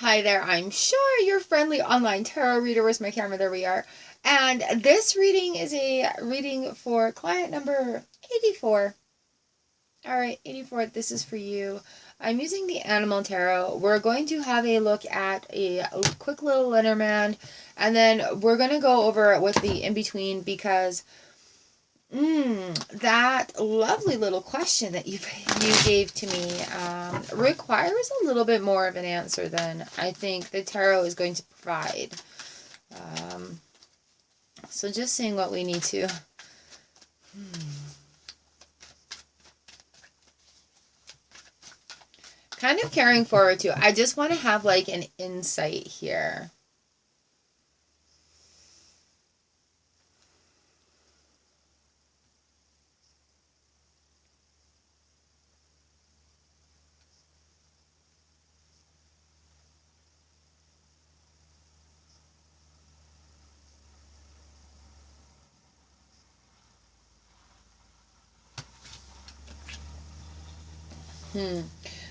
Hi there, I'm sure your friendly online tarot reader. Where's my camera? There we are. And this reading is a reading for client number 84. All right, 84, this is for you. I'm using the Animal Tarot. We're going to have a look at a quick little Lenormand, and then we're going to go over it with the in-between because that lovely little question that you gave to me requires a little bit more of an answer than I think the tarot is going to provide. So just seeing what we need to. Kind of carrying forward to. I just want to have like an insight here.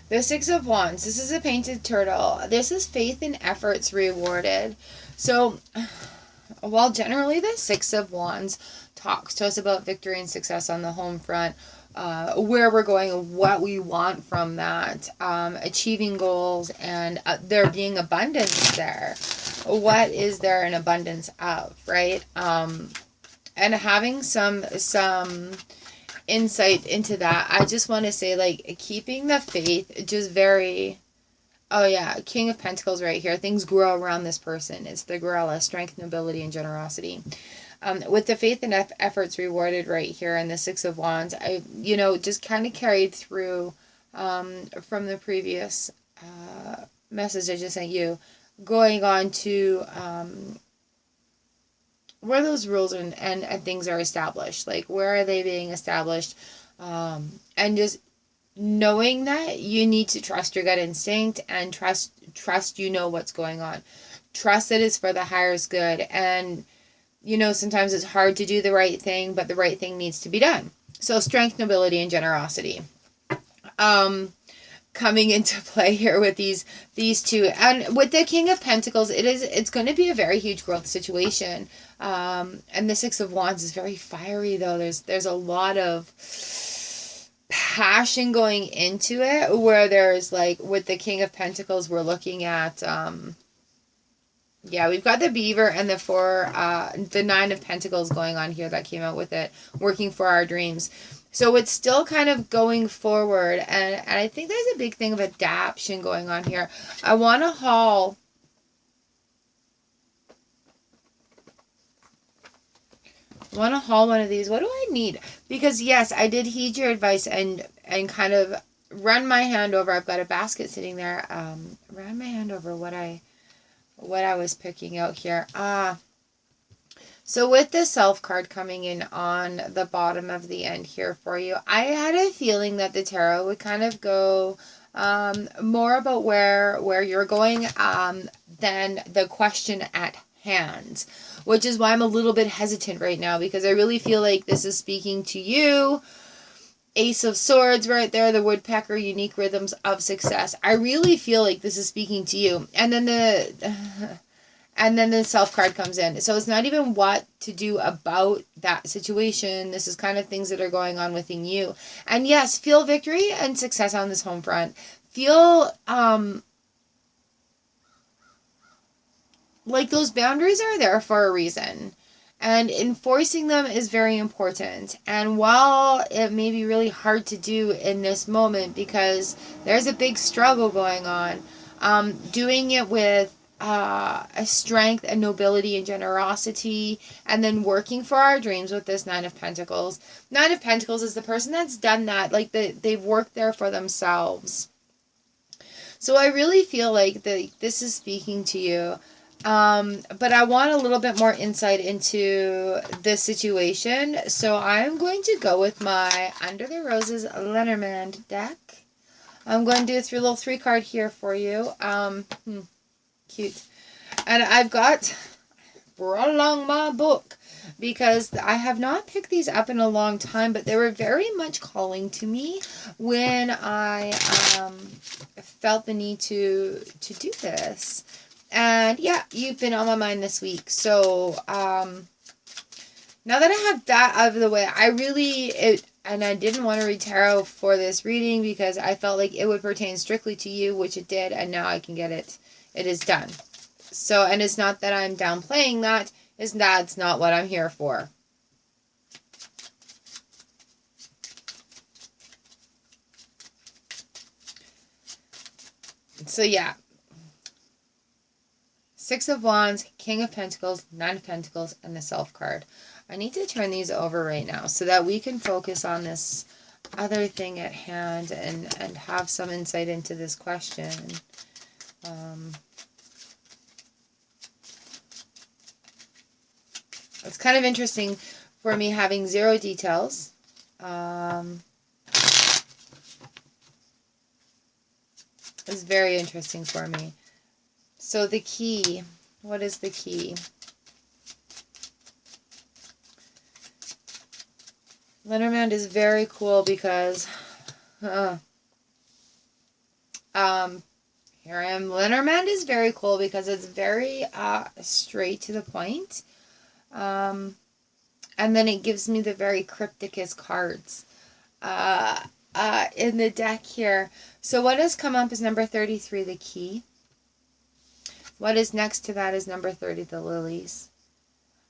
The Six of Wands. This is a painted turtle. This is faith and efforts rewarded. So, while generally the Six of Wands talks to us about victory and success on the home front, where we're going and what we want from that, achieving goals, and there being abundance there. What is there an abundance of, right? And having some insight into that, I just want to say, like, keeping the faith, just very, oh yeah, King of Pentacles right here. Things grow around this person. It's the gorilla, strength, nobility, and generosity. With the faith and efforts rewarded right here and the Six of Wands, I, just kind of carried through from the previous message I just sent you, going on to where those rules and things are established. Like, where are they being established? And just knowing that you need to trust your gut instinct and trust what's going on. Trust that it's for the highest good. And, sometimes it's hard to do the right thing, but the right thing needs to be done. So strength, nobility, and generosity. Coming into play here with these two, and with the King of Pentacles, it's going to be a very huge growth situation. And the Six of Wands is very fiery, though. There's a lot of passion going into it, where there's, like, with the King of Pentacles, we're looking at we've got the beaver and the Nine of Pentacles going on here that came out with it, working for our dreams. So it's still kind of going forward, and I think there's a big thing of adaptation going on here. I want to haul one of these. What do I need? Because yes, I did heed your advice and kind of run my hand over. I've got a basket sitting there. Ran my hand over what I was picking out here. So with the Self card coming in on the bottom of the end here for you, I had a feeling that the tarot would kind of go more about where you're going than the question at hand, which is why I'm a little bit hesitant right now, because I really feel like this is speaking to you. Ace of Swords right there, the woodpecker, unique rhythms of success. I really feel like this is speaking to you. And then the Self card comes in. So it's not even what to do about that situation. This is kind of things that are going on within you. And yes, feel victory and success on this home front. Feel like those boundaries are there for a reason. And enforcing them is very important. And while it may be really hard to do in this moment because there's a big struggle going on, doing it with a strength and nobility and generosity, and then working for our dreams with this Nine of Pentacles. Nine of Pentacles is the person that's done that. Like, they've worked there for themselves. So I really feel like this is speaking to you. But I want a little bit more insight into this situation. So I'm going to go with my Under the Roses Lenormand deck. I'm going to do a little 3-card here for you. Cute. And I've brought along my book. because I have not picked these up in a long time, but they were very much calling to me when I felt the need to do this. And yeah, you've been on my mind this week. So now that I have that out of the way, and I didn't want to read tarot for this reading because I felt like it would pertain strictly to you, which it did, and now I can get it. It is done. So, and it's not that I'm downplaying that, that's not what I'm here for. So yeah. Six of Wands, King of Pentacles, Nine of Pentacles, and the Self card. I need to turn these over right now so that we can focus on this other thing at hand and have some insight into this question. It's kind of interesting for me having 0 details. It's very interesting for me. So the key, what is the key? Lenormand is very cool because, here I am. Lenormand is very cool because it's very straight to the point. And then it gives me the very crypticest cards in the deck here. So what has come up is number 33, the key. What is next to that is number 30, the lilies.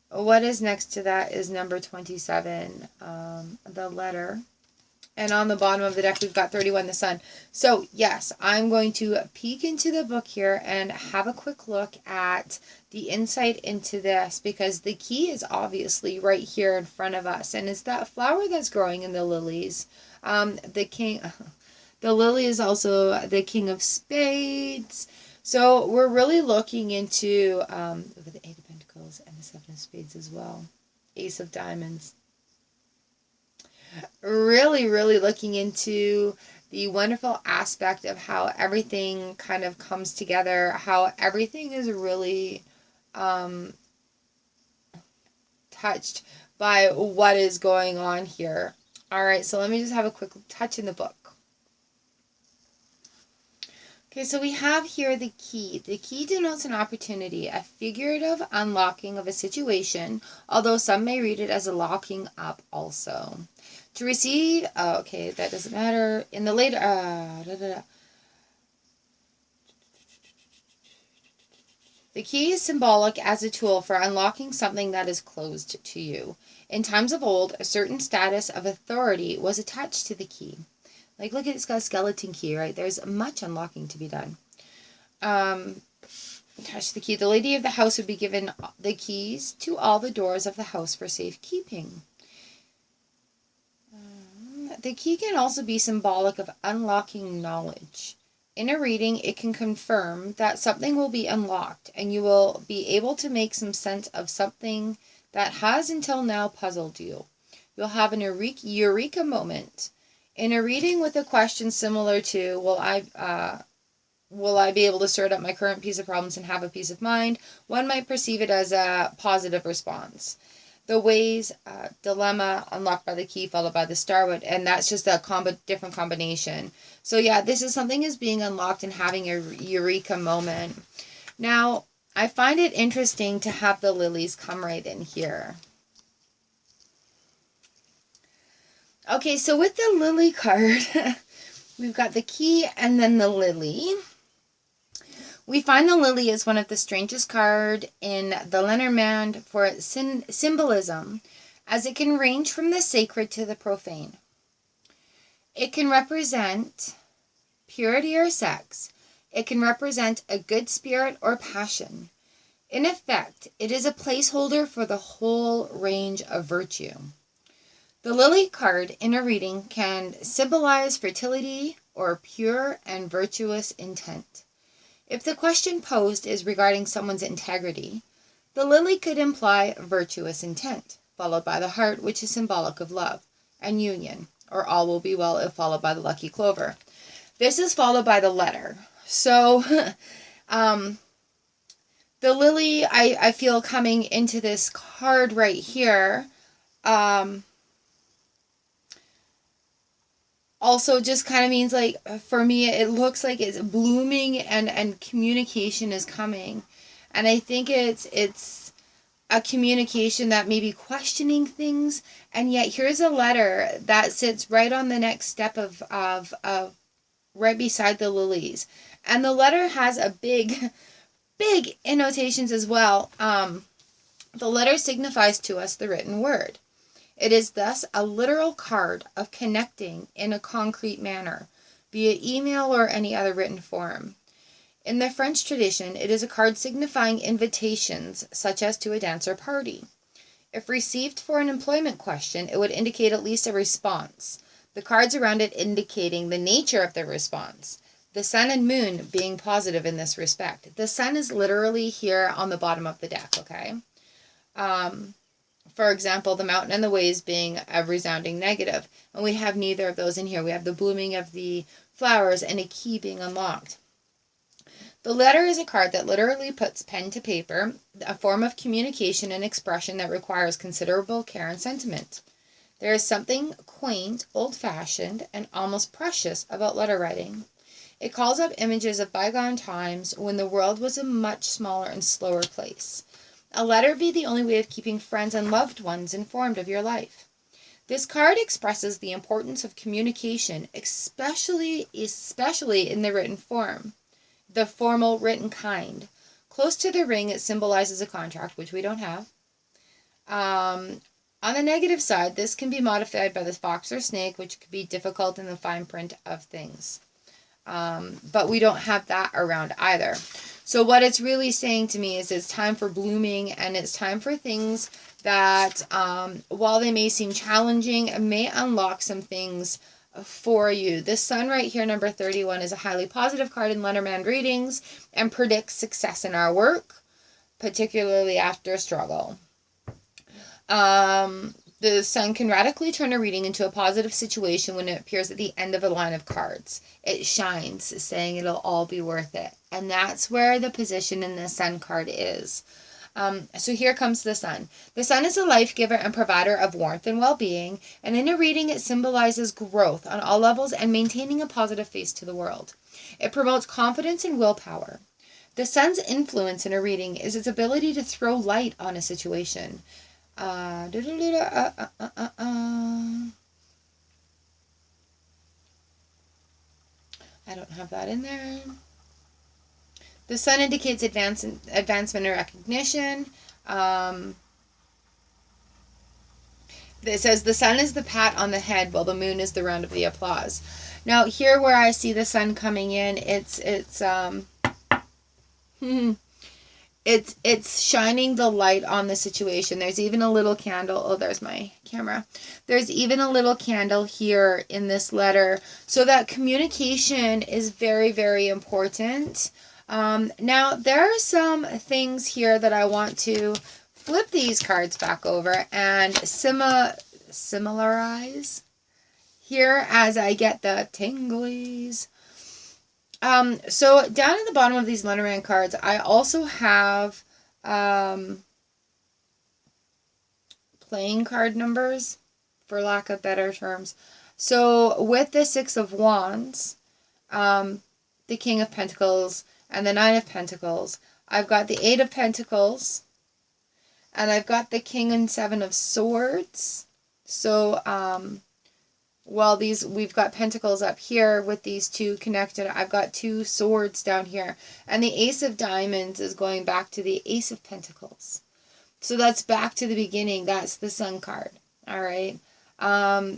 What is next to that is number 27, the letter. And on the bottom of the deck, we've got 31, the sun. So, yes, I'm going to peek into the book here and have a quick look at the insight into this, because the key is obviously right here in front of us. And it's that flower that's growing in the lilies. The lily is also the King of Spades. So we're really looking into the Eight of Pentacles and the Seven of Spades as well. Ace of Diamonds. Really, really looking into the wonderful aspect of how everything kind of comes together, how everything is really touched by what is going on here. All right, so let me just have a quick touch in the book. Okay, so we have here the key. The key denotes an opportunity, a figurative unlocking of a situation, although some may read it as a locking up also. To receive, okay, that doesn't matter. In the later, the key is symbolic as a tool for unlocking something that is closed to you. In times of old, a certain status of authority was attached to the key. Like, look at, it's got a skeleton key, right? There's much unlocking to be done. Attach the key. The lady of the house would be given the keys to all the doors of the house for safekeeping. The key can also be symbolic of unlocking knowledge. In a reading, it can confirm that something will be unlocked, and you will be able to make some sense of something that has until now puzzled you. You'll have an eureka moment. In a reading with a question similar to, will I be able to sort out my current piece of problems and have a peace of mind, one might perceive it as a positive response. The ways, dilemma, unlocked by the key, followed by the starwood, and that's just a different combination. So yeah, this is something is being unlocked and having a eureka moment. Now, I find it interesting to have the lilies come right in here. Okay, so with the lily card, we've got the key and then the lily. We find the lily is one of the strangest cards in the Lenormand for its symbolism, as it can range from the sacred to the profane. It can represent purity or sex. It can represent a good spirit or passion. In effect, it is a placeholder for the whole range of virtue. The lily card in a reading can symbolize fertility or pure and virtuous intent. If the question posed is regarding someone's integrity, the lily could imply virtuous intent, followed by the heart, which is symbolic of love and union, or all will be well if followed by the lucky clover. This is followed by the letter. So The lily, I feel coming into this card right here, also just kind of means like, for me, it looks like it's blooming and communication is coming. And I think it's a communication that may be questioning things, and yet here's a letter that sits right on the next step of right beside the lilies. And the letter has a big annotations as well. The letter signifies to us the written word. It is thus a literal card of connecting in a concrete manner, via email or any other written form. In the French tradition, it is a card signifying invitations, such as to a dance or party. If received for an employment question, it would indicate at least a response, the cards around it indicating the nature of the response, the sun and moon being positive in this respect. The sun is literally here on the bottom of the deck, okay? For example, the mountain and the waves being a resounding negative. And we have neither of those in here. We have the blooming of the flowers and a key being unlocked. The letter is a card that literally puts pen to paper, a form of communication and expression that requires considerable care and sentiment. There is something quaint, old-fashioned, and almost precious about letter writing. It calls up images of bygone times when the world was a much smaller and slower place. A letter be the only way of keeping friends and loved ones informed of your life. This card expresses the importance of communication, especially in the written form, the formal written kind. Close to the ring, it symbolizes a contract, which we don't have. On the negative side, this can be modified by the fox or snake, which could be difficult in the fine print of things. But we don't have that around either. So what it's really saying to me is it's time for blooming, and it's time for things that, while they may seem challenging, may unlock some things for you. This sun right here, number 31, is a highly positive card in Lenormand readings and predicts success in our work, particularly after struggle. The sun can radically turn a reading into a positive situation when it appears at the end of a line of cards. It shines, saying it'll all be worth it. And that's where the position in the sun card is. So here comes the sun. The sun is a life giver and provider of warmth and well-being. And in a reading, it symbolizes growth on all levels and maintaining a positive face to the world. It promotes confidence and willpower. The sun's influence in a reading is its ability to throw light on a situation. I don't have that in there. The sun indicates advancement or recognition. It says the sun is the pat on the head, while the moon is the round of the applause. Now here, where I see the sun coming in, it's shining the light on the situation. There's even a little candle. Oh, there's my camera. There's even a little candle here in this letter. So that communication is very, very important. Now, there are some things here that I want to flip these cards back over and similarize here as I get the tinglies. So down at the bottom of these Lenormand cards, I also have playing card numbers, for lack of better terms. So with the Six of Wands, the King of Pentacles, and the Nine of Pentacles, I've got the Eight of Pentacles, and I've got the King and Seven of Swords. So, well, we've got pentacles up here with these two connected. I've got two swords down here. And the Ace of Diamonds is going back to the Ace of Pentacles. So that's back to the beginning. That's the Sun card. All right.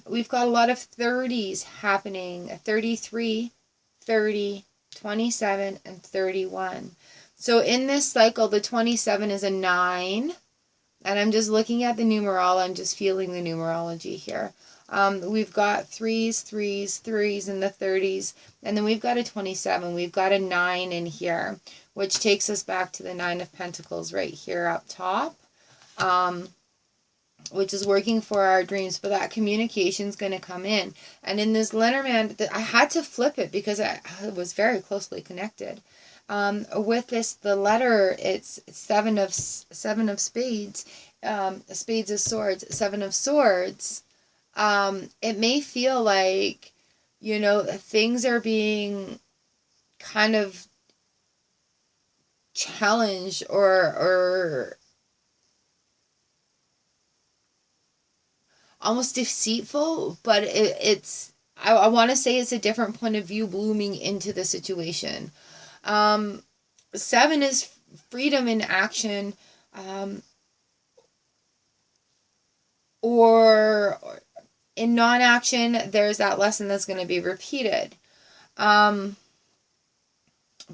We've got a lot of 30s happening. 33, 30, 27, and 31. So in this cycle, the 27 is a 9. And I'm just looking at the numeral. I'm just feeling the numerology here. We've got 3s, 3s, 3s in the 30s. And then we've got a 27. We've got a 9 in here, which takes us back to the Nine of Pentacles right here up top. which is working for our dreams, but that communication is going to come in. And in this Lenormand, I had to flip it because it was very closely connected. With this, the letter, it's seven of spades, spades of swords, seven of swords. It may feel like, you know, things are being kind of challenged or almost deceitful, but I want to say it's a different point of view blooming into the situation. Seven is freedom in action, or in non-action, there's that lesson that's going to be repeated.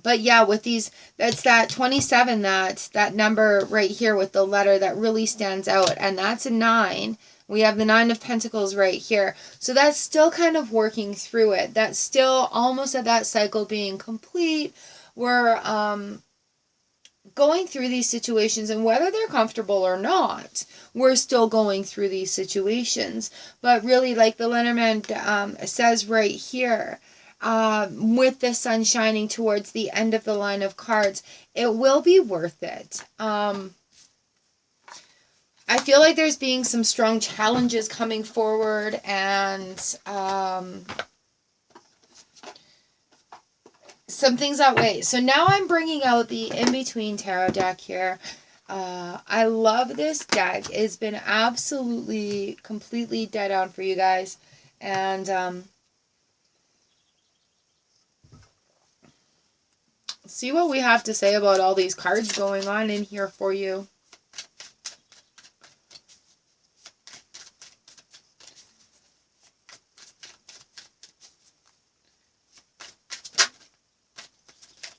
But yeah, with these, that's that 27, that number right here with the letter that really stands out, and that's a 9. We have the 9 of Pentacles right here. So that's still kind of working through it. That's still almost at that cycle being complete. We're going through these situations, and whether they're comfortable or not, we're still going through these situations. But really, like the Lenormand says right here, with the sun shining towards the end of the line of cards, it will be worth it. I feel like there's being some strong challenges coming forward, and some things that way. So now I'm bringing out the In-Between Tarot deck here. I love this deck. It's been absolutely, completely dead on for you guys. And see what we have to say about all these cards going on in here for you.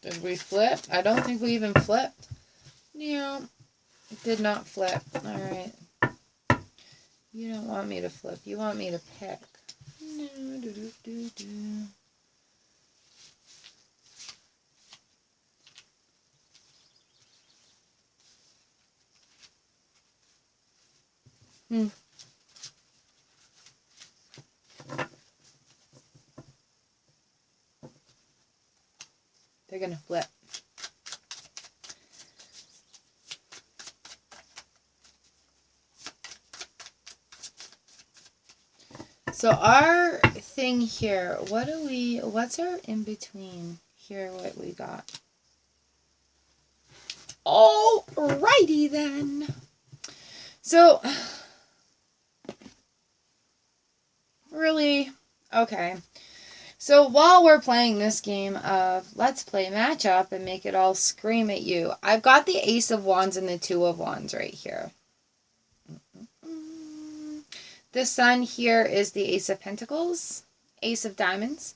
Did we flip? I don't think we even flipped. Yeah, did not flip. All right. You don't want me to flip. You want me to pick. No, They're going to flip. So our thing here, what's our in between here, what we got? Alrighty then. So, really, okay. So while we're playing this game of let's play matchup and make it all scream at you, I've got the Ace of Wands and the Two of Wands right here. The Sun here is the Ace of Pentacles, Ace of Diamonds.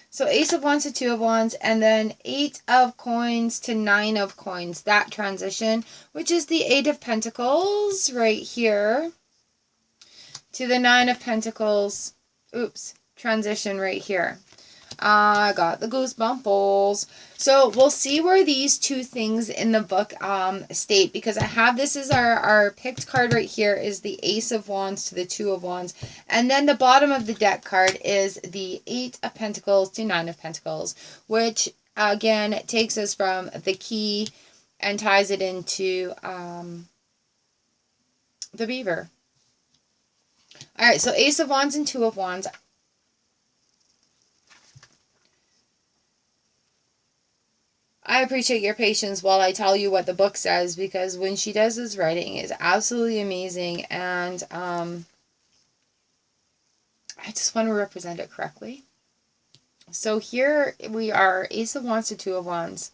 So Ace of Wands to Two of Wands, and then 8 of Coins to 9 of Coins, that transition, which is the 8 of Pentacles right here to the 9 of Pentacles, transition right here. I got the goosebumples. So we'll see where these two things in the book state, because I have this as our picked card right here is the Ace of Wands to the Two of Wands. And then the bottom of the deck card is the 8 of Pentacles to 9 of Pentacles, which again takes us from the key and ties it into the beaver. All right, so Ace of Wands and Two of Wands. I appreciate your patience while I tell you what the book says, because when she does this writing, it's absolutely amazing, and I just want to represent it correctly. So here we are, Ace of Wands to Two of Wands.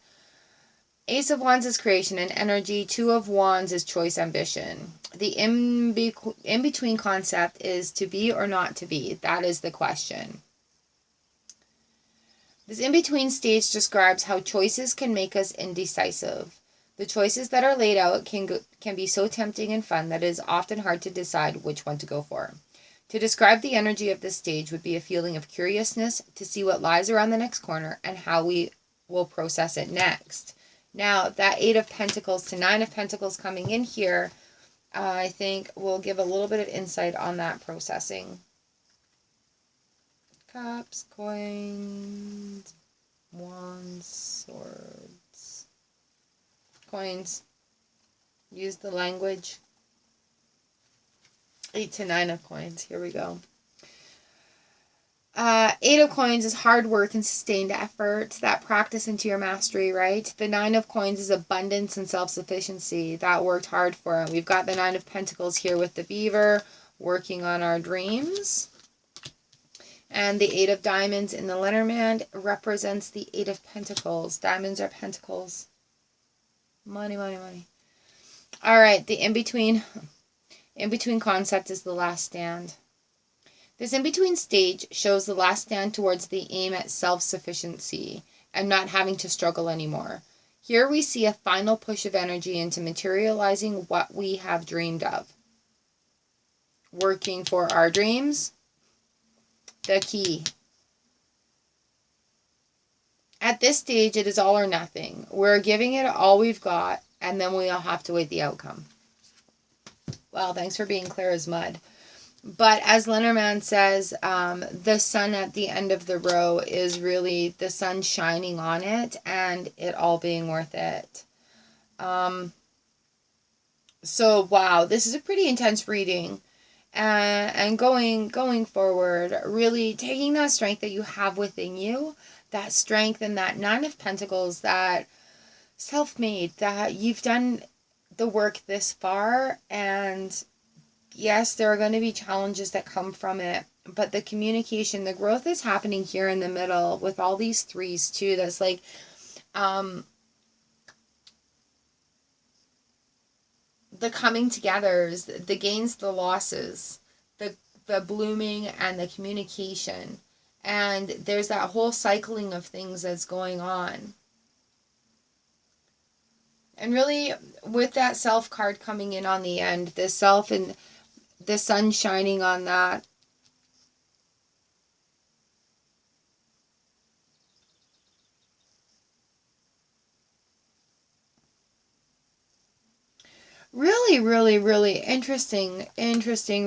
Ace of Wands is creation and energy. Two of Wands is choice, ambition. The in-between concept is to be or not to be. That is the question. This in-between stage describes how choices can make us indecisive. The choices that are laid out can be so tempting and fun that it is often hard to decide which one to go for. To describe the energy of this stage would be a feeling of curiousness to see what lies around the next corner and how we will process it next. Now, that 8 of Pentacles to 9 of Pentacles coming in here, I think will give a little bit of insight on that processing. Cups, coins, wands, swords, coins. Use the language. 8 to 9 of coins. Here we go. 8 of coins is hard work and sustained effort. That practice into your mastery, right? The 9 of coins is abundance and self-sufficiency. That worked hard for him. We've got the 9 of pentacles here with the beaver, working on our dreams. And the 8 of diamonds in the Lenormand represents the 8 of pentacles. Diamonds are pentacles. Money, money, money. All right, the in-between concept is the last stand. This in-between stage shows the last stand towards the aim at self-sufficiency and not having to struggle anymore. Here we see a final push of energy into materializing what we have dreamed of. Working for our dreams, the key. At this stage, it is all or nothing. We're giving it all we've got, and then we'll have to wait the outcome. Well, thanks for being clear as mud. But as Lenormand says, the sun at the end of the row is really the sun shining on it and it all being worth it. So, wow, this is a pretty intense reading. And going forward, really taking that strength that you have within you, that strength and that 9 of Pentacles, that self-made, that you've done the work this far, and yes, there are going to be challenges that come from it, but the communication, the growth is happening here in the middle with all these threes too. That's like, the coming togethers, the gains, the losses, the blooming and the communication. And there's that whole cycling of things that's going on. And really, with that self card coming in on the end, the self and the sun shining on that. Really, really, really interesting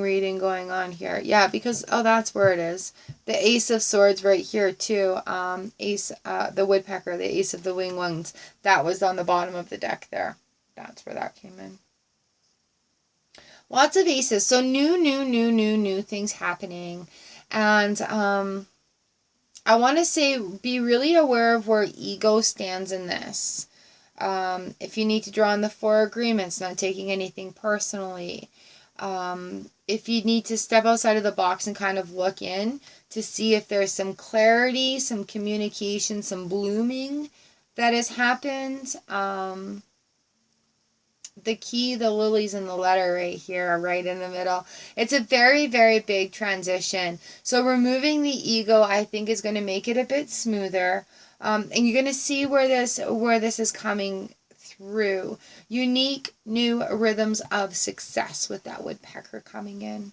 reading going on here. Yeah, because, oh, that's where it is. The Ace of Swords right here, too. Ace, the Woodpecker, the Ace of the Winged Ones. That was on the bottom of the deck there. That's where that came in. Lots of aces. So new things happening. And I want to say be really aware of where ego stands in this. If you need to draw on the 4 agreements, not taking anything personally. If you need to step outside of the box and kind of look in to see if there's some clarity, some communication, some blooming that has happened. The key, the lilies in the letter right here, right in the middle. It's a very, very big transition. So removing the ego, I think, is going to make it a bit smoother. And you're going to see where this is coming through. Unique new rhythms of success with that woodpecker coming in.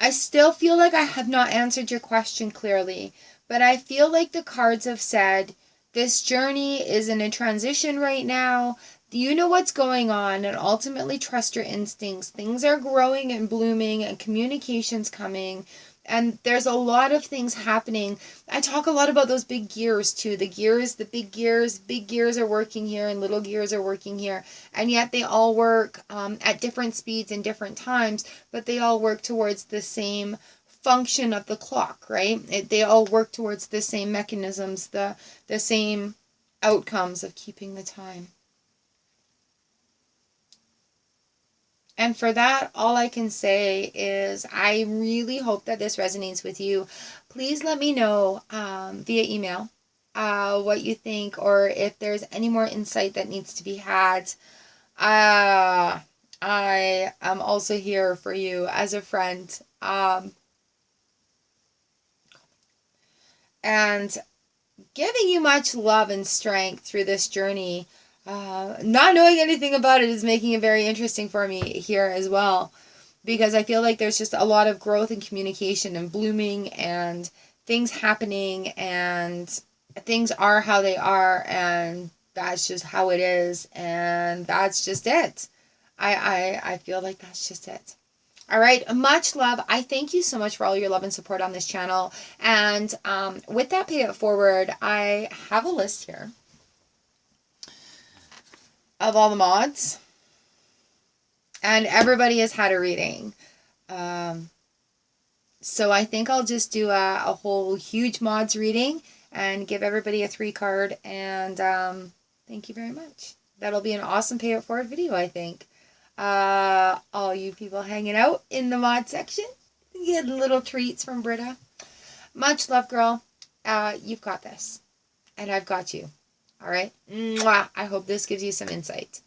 I still feel like I have not answered your question clearly, but I feel like the cards have said this journey is in a transition right now. You know what's going on, and ultimately trust your instincts. Things are growing and blooming and communication's coming. And there's a lot of things happening. I talk a lot about those big gears too. The big gears are working here and little gears are working here. And yet they all work at different speeds and different times, but they all work towards the same function of the clock, right? They all work towards the same mechanisms, the same outcomes of keeping the time. And for that, all I can say is I really hope that this resonates with you. Please let me know via email what you think, or if there's any more insight that needs to be had. I am also here for you as a friend. And giving you much love and strength through this journey. Not knowing anything about it is making it very interesting for me here as well, because I feel like there's just a lot of growth and communication and blooming and things happening, and things are how they are, and that's just how it is, and that's just it. I feel like that's just it. All right, much love. I thank you so much for all your love and support on this channel. And with that pay it forward, I have a list here of all the mods. And everybody has had a reading. So I think I'll just do a whole huge mods reading and give everybody a 3 card. And thank you very much. That'll be an awesome pay it forward video, I think. All you people hanging out in the mod section, you get little treats from Britta. Much love, girl. You've got this. And I've got you. All right? Mwah. I hope this gives you some insight.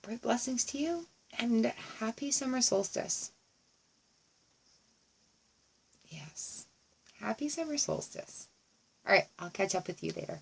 Bright blessings to you. And happy summer solstice. Yes. Happy summer solstice. All right. I'll catch up with you later.